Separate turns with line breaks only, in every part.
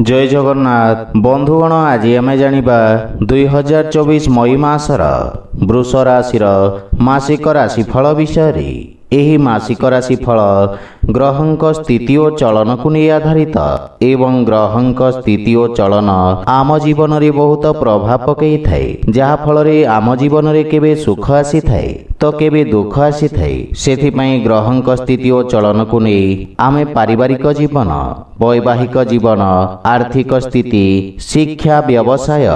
जय जगन्नाथ बंधुगण आज आम जानिबा 2024 मई मासर वृष राशि मासिक राशिफल विषय। एही मासिक राशिफल ग्रहंक स्थिति और चलन को नहीं आधारित एवं ग्रहंक स्थिति और चलन आम जीवन रे बहुत प्रभाव पकई थाए, जहा फल रे आम जीवन रे केबे सुख आसी थाए तो केबे दुख आसी थाए। सेथिपई ग्रहंक स्थिति और चलन को नहीं आमे पारिवारिक जीवन, वैवाहिक जीवन, आर्थिक स्थिति, शिक्षा, व्यवसाय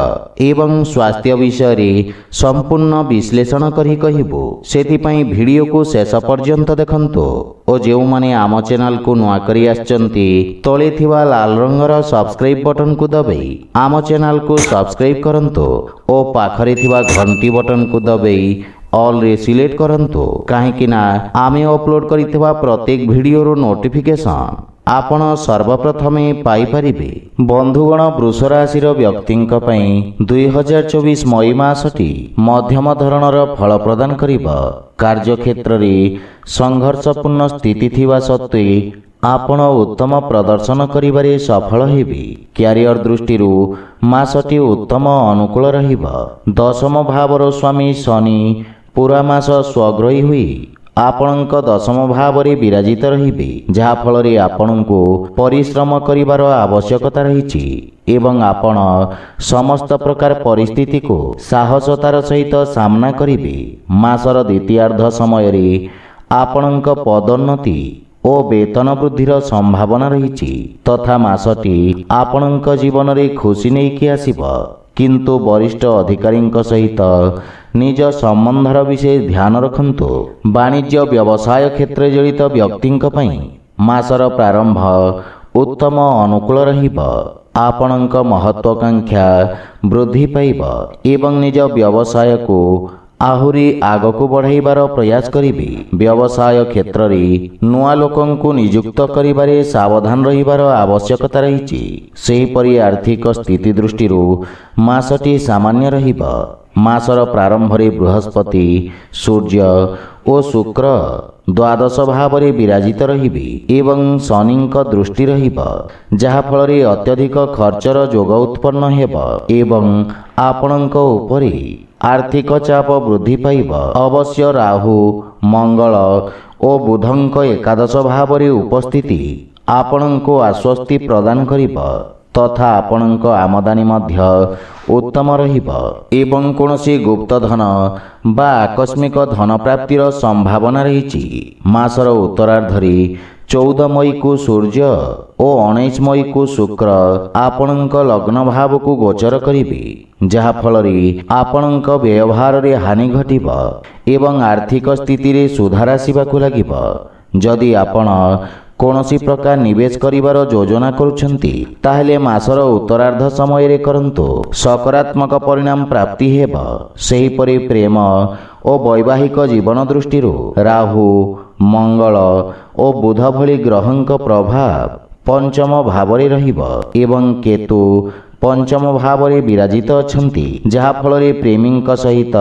एवं स्वास्थ्य विषय रे संपूर्ण विश्लेषण करी कहिबो। सेथिपई वीडियो को शेष पर्यंत देखंतु और जो माने आम चैनल को नुआ करी आछंती तळे थिबा लाल रंगर सब्सक्राइब बटन को दबाई आम चैनल को सब्सक्राइब करंतु और पाखरे थिबा घंटी बटन को दबाई ऑल रे सिलेक्ट करंतु, काहेकि ना आमे अपलोड करिथिबा प्रत्येक वीडियो रो नोटिफिकेशन आपण सर्वप्रथमे पाई परिबे। बंधुगण वृष राशि व्यक्तिंक पई 2024 मई मासटी मध्यम धरणर फल प्रदान करिबा। कार्य क्षेत्र रे संघर्षपूर्ण स्थिति थिबा सत्वे आपण उत्तम प्रदर्शन करिबारे सफल हेबे। क्यारियर दृष्टि मासटी उत्तम अनुकूल रहिबा। दशम भावर स्वामी शनि पूरा मास स्वग्रही हुई आपणक दशम भाव रे विराजित रहिबे, जहा फल रे आपणको परिश्रम करिवार आवश्यकता रहिछि एवं आपण समस्त प्रकार परिस्थिति को साहसतार सहित सामना करिबे। मासर द्वितीयार्ध समय रे आपणक पदोन्नति ओ वेतन वृद्धिर संभावना रहिछि तथा मासटी आपणक जीवन रे खुशी नेकी आसीबो, किंतु वरिष्ठ अधिकारी सहित निज संबंधर विषय ध्यान रखंतु। वाणिज्य व्यवसाय क्षेत्र जड़ित व्यक्तिंक पई मासर प्रारंभ उत्तम अनुकूल रहिब। आपणक महत्वाकांक्षा वृद्धि पाइब एवं निज व्यवसाय को आहुरी आगको बढ़ाइबार प्रयास करिबे। व्यवसाय क्षेत्र रे नुआ लोकन को नियुक्त करिबारे सावधान रहिबार आवश्यकता रहिछि। सेहिपरि आर्थिक स्थिति दृष्टि मासटी सामान्य रहिब। मासर प्रारंभ रे बृहस्पति, सूर्य और शुक्र द्वादश भाव रे विराजित रहिबे एवं शनिक दृष्टि रहिब, जहा फल रे अत्यधिक खर्चर जोग उत्पन्न हेब एवं आपणक उपरे आर्थिक चाप वृद्धि पाइब। अवश्य राहु, मंगल और बुधंक एकादश भाव रे उपस्थिति आपणको आश्वस्ति प्रदान करिब तथा आपणक आमदानी मध्य उत्तम रहिब एवं कोनोसी गुप्त धन बा आकस्मिक धन प्राप्तिर संभावना रहिछि। मासर उत्तरार्ध रे 14 मई को सूर्य और 19 मई को शुक्र आपणक लग्न भाव को गोचर करिबे, जहा फल रे आपणक व्यवहार रे हानि घटिब एवं आर्थिक स्थिति रे सुधार आसिबाकु लागिब। जदि आपण कोनोसी प्रकार निवेश करिवार योजना करुछंती ताहेले मासर उत्तरार्ध समय रे करंतु, सकारात्मक परिणाम प्राप्ति हेब। सेहिपरि प्रेम और वैवाहिक जीवन दृष्टि राहु, मंगल और बुध भली ग्रहंक प्रभाव पंचम भाव रे रहिब एवं केतु पंचम भाव रे विराजित अछंती, जहा फल रे प्रेमीक सहित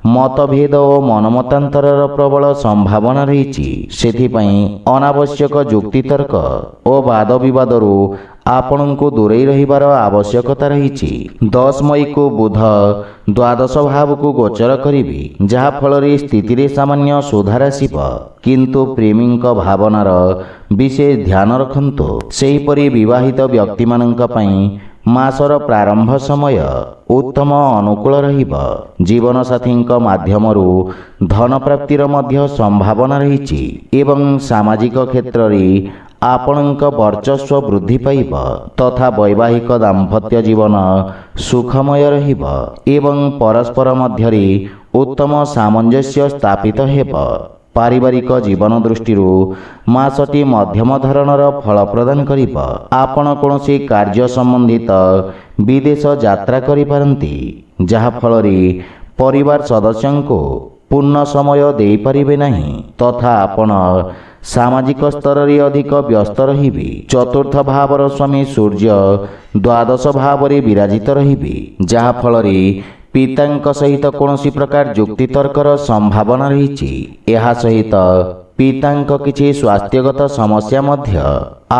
मतभेद और मनमतांतरर प्रबल संभावना रहिछि। सेथिपई अनावश्यक जुक्तितर्क और वाद विवादरू आपणको दूरेई रहिबार आवश्यकता रहिछि। 10 मई को बुध द्वादश भाव को गोचर करिबि, जहा फल रे स्थिति रे सामान्य सुधार आसिब, किंतु प्रेमीक भावनार विशेष ध्यान रखंतु। सेहिपरि विवाहित व्यक्ति माननक पई मासर प्रारंभ समय उत्तम अनुकूल रहिब। जीवन साथी माध्यमरू धन प्राप्तिर मध्य संभावना रहिछि एवं सामाजिक क्षेत्र रे आपणक वर्चस्व वृद्धि पाइब तथा वैवाहिक दाम्पत्य जीवन सुखमय रहिब एवं परस्पर मध्यरे उत्तम सामंजस्य स्थापित हेब। पारिवारिक जीवन दृष्टि मासटी मध्यम धरणर फल प्रदान करिब। आपण कोनोसी कार्य संबंधित विदेश यात्रा करि पारंती, जहा फल रे परिवार सदस्यंको पूर्ण समय देई परिबे नाही तथा आपण सामाजिक स्तर रे अधिक व्यस्त रहिबे। चतुर्थ भावर स्वामी सूर्य द्वादश भाव रे विराजित रहिबे, जहा फल रे पितांक सहित कोनोसी प्रकार जुक्तितर्कर संभावना रहिछि। एहा सहित ପିତାଙ୍କ କିଛି ସ୍ୱାସ୍ଥ୍ୟଗତ ସମସ୍ୟା ମଧ୍ୟ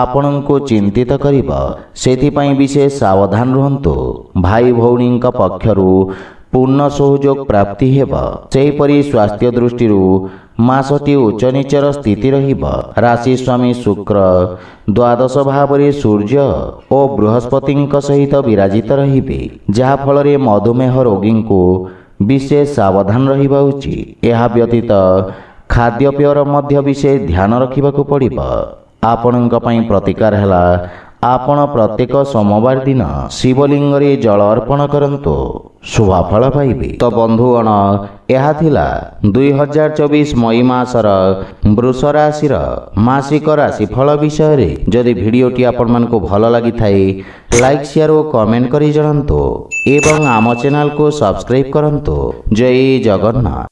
ଆପଣଙ୍କୁ ଚିନ୍ତିତ କରିବ। ସେଥିପାଇଁ ବିଶେଷ ସାବଧାନ ରୁହନ୍ତୁ। ଭାଇ ଭଉଣୀଙ୍କ ପକ୍ଷରୁ ପୂର୍ଣ୍ଣ ସହଯୋଗ ପ୍ରାପ୍ତି ହେବ। ସେହିପରି ସ୍ୱାସ୍ଥ୍ୟ ଦୃଷ୍ଟିରୁ ମାସଟି ଉଚ୍ଚ ନିଚର ସ୍ଥିତି ରହିବ। ରାଶି ସ୍ୱାମୀ ଶୁକ୍ର ଦ୍ୱାଦଶ ଭାବରେ ସୂର୍ଯ୍ୟ ଓ ବୃହସ୍ପତିଙ୍କ ସହିତ ବିରାଜିତ ରହିବେ, ଯାହାଫଳରେ ମଧୁମେହ ରୋଗୀଙ୍କୁ ବିଶେଷ ସାବଧାନ ରହିବା ଉଚିତ। ଏହା ବ୍ୟତୀତ ଖାଦ୍ୟପେୟର ମଧ୍ୟ ବିଶେଷ ଧ୍ୟାନ ରଖିବାକୁ ପଡ଼ିବ। ଆପଣଙ୍କ ପାଇଁ ପ୍ରତିକାର ହେଲା ଆପଣ ପ୍ରତ୍ୟେକ ସୋମବାର ଦିନ ଶିବଲିଙ୍ଗରେ ଜଳ ଅର୍ପଣ କରନ୍ତୁ, ଶୁଭଫଳ ପାଇବେ। ତ ବନ୍ଧୁଗଣ, ଏହା ଥିଲା 2024 ମଇ ମାସର ବୃଷ ରାଶିର ମାସିକ ରାଶିଫଳ ବିଷୟରେ। ଯଦି ଭିଡ଼ିଓଟି ଆପଣମାନଙ୍କୁ ଭଲ ଲାଗିଥାଏ ଲାଇକ୍ ସେୟାର ଓ କମେଣ୍ଟ କରି ଜଣାନ୍ତୁ ଏବଂ ଆମ ଚ୍ୟାନେଲକୁ ସବସ୍କ୍ରାଇବ୍ କରନ୍ତୁ। ଜୟ ଜଗନ୍ନାଥ।